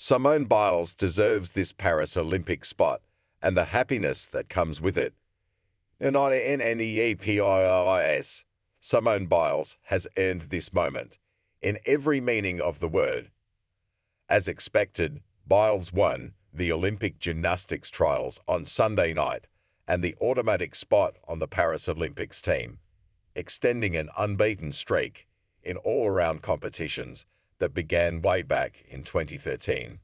Simone Biles deserves this Paris Olympic spot and the happiness that comes with it. NEAPOLIS. Simone Biles has earned this moment, in every meaning of the word. As expected, Biles won the Olympic gymnastics trials on Sunday night and the automatic spot on the Paris Olympics team, extending an unbeaten streak in all-around competitions that began way back in 2013.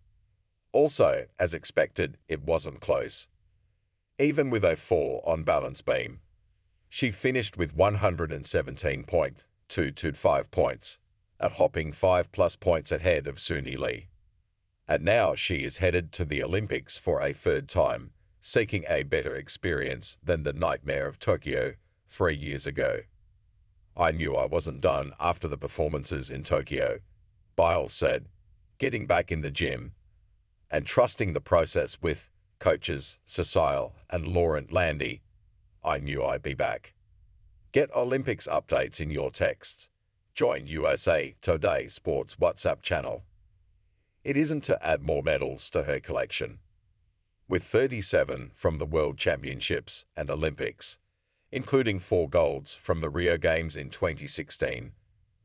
Also, as expected, it wasn't close. Even with a fall on balance beam, she finished with 117.225 points, at hopping 5+ points ahead of Suni. And now she is headed to the Olympics for a third time, seeking a better experience than the nightmare of Tokyo 3 years ago. I knew I wasn't done after the performances in Tokyo, Biles said, getting back in the gym and trusting the process with coaches Cecile and Laurent. Landi. I knew I'd be back. Get Olympics updates in your texts. Join USA Today Sports WhatsApp channel. It isn't to add more medals to her collection. With 37 from the World Championships and Olympics, including 4 golds from the Rio Games in 2016,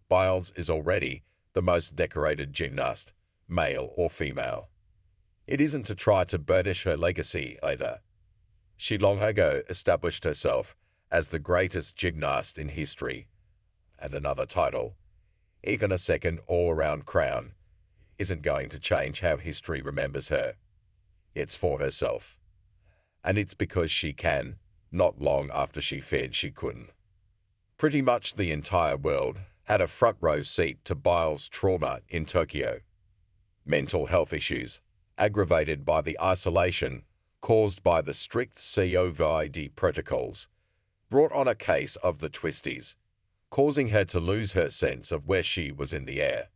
Biles is already the most decorated gymnast, male or female. It isn't to try to burnish her legacy either. She long ago established herself as the greatest gymnast in history, and another title, even a second all-around crown, isn't going to change how history remembers her. It's for herself. And it's because she can, not long after she feared she couldn't. Pretty much the entire world had a front-row seat to Biles' trauma in Tokyo. Mental health issues, aggravated by the isolation caused by the strict COVID protocols, brought on a case of the twisties, causing her to lose her sense of where she was in the air.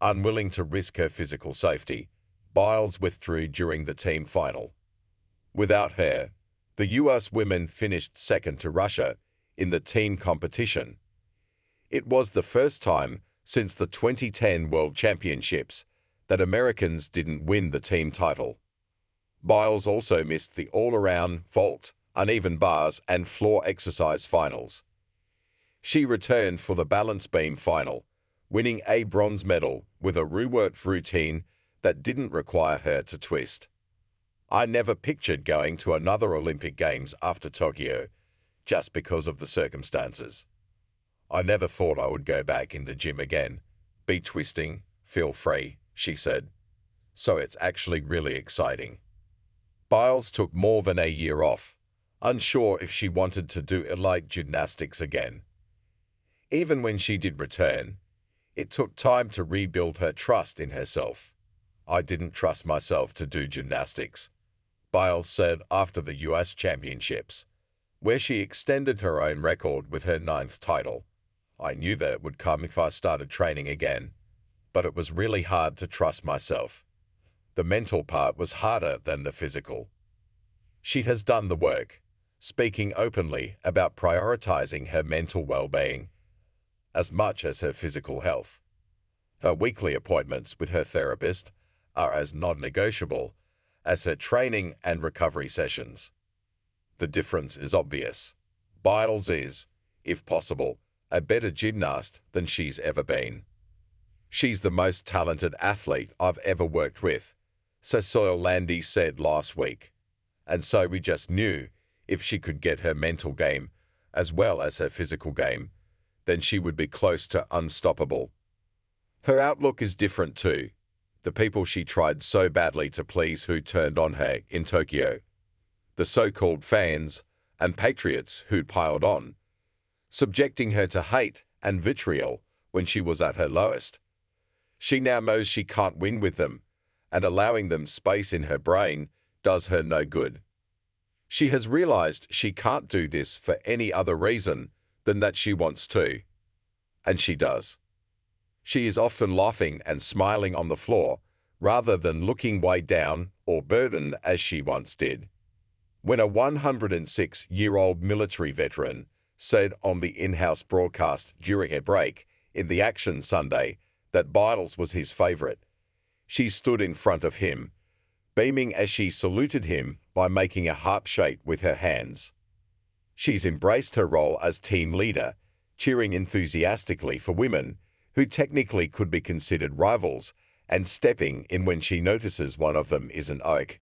Unwilling to risk her physical safety, Biles withdrew during the team final. Without her, the US women finished second to Russia in the team competition. It was the first time since the 2010 World Championships that Americans didn't win the team title. Biles also missed the all-around, vault, uneven bars and floor exercise finals. She returned for the balance beam final, winning a bronze medal with a routine that didn't require her to twist. I never pictured going to another Olympic Games after Tokyo, just because of the circumstances. I never thought I would go back in the gym again, be twisting, feel free, she said. So it's actually really exciting. Biles took more than a year off, unsure if she wanted to do elite gymnastics again. Even when she did return, it took time to rebuild her trust in herself. I didn't trust myself to do gymnastics, Biles said after the US Championships, where she extended her own record with her 9th title. I knew that it would come if I started training again, but it was really hard to trust myself. The mental part was harder than the physical. She has done the work, speaking openly about prioritizing her mental well-being as much as her physical health. Her weekly appointments with her therapist are as non-negotiable as her training and recovery sessions. The difference is obvious. Biles is, if possible, a better gymnast than she's ever been. She's the most talented athlete I've ever worked with, Cecile Landi said last week. And so we just knew if she could get her mental game as well as her physical game, then she would be close to unstoppable. Her outlook is different too. The people she tried so badly to please who turned on her in Tokyo. The so-called fans and patriots who'd piled on, subjecting her to hate and vitriol when she was at her lowest. She now knows she can't win with them, and allowing them space in her brain does her no good. She has realized she can't do this for any other reason than that she wants to. And she does. She is often laughing and smiling on the floor, rather than looking weighed down or burdened as she once did. When a 106-year-old military veteran said on the in-house broadcast during a break in the Action Sunday that Biles was his favorite, She stood in front of him, beaming as she saluted him by making a heart shape with her hands. She's embraced her role as team leader, cheering enthusiastically for women who technically could be considered rivals and stepping in when she notices one of them is an oak.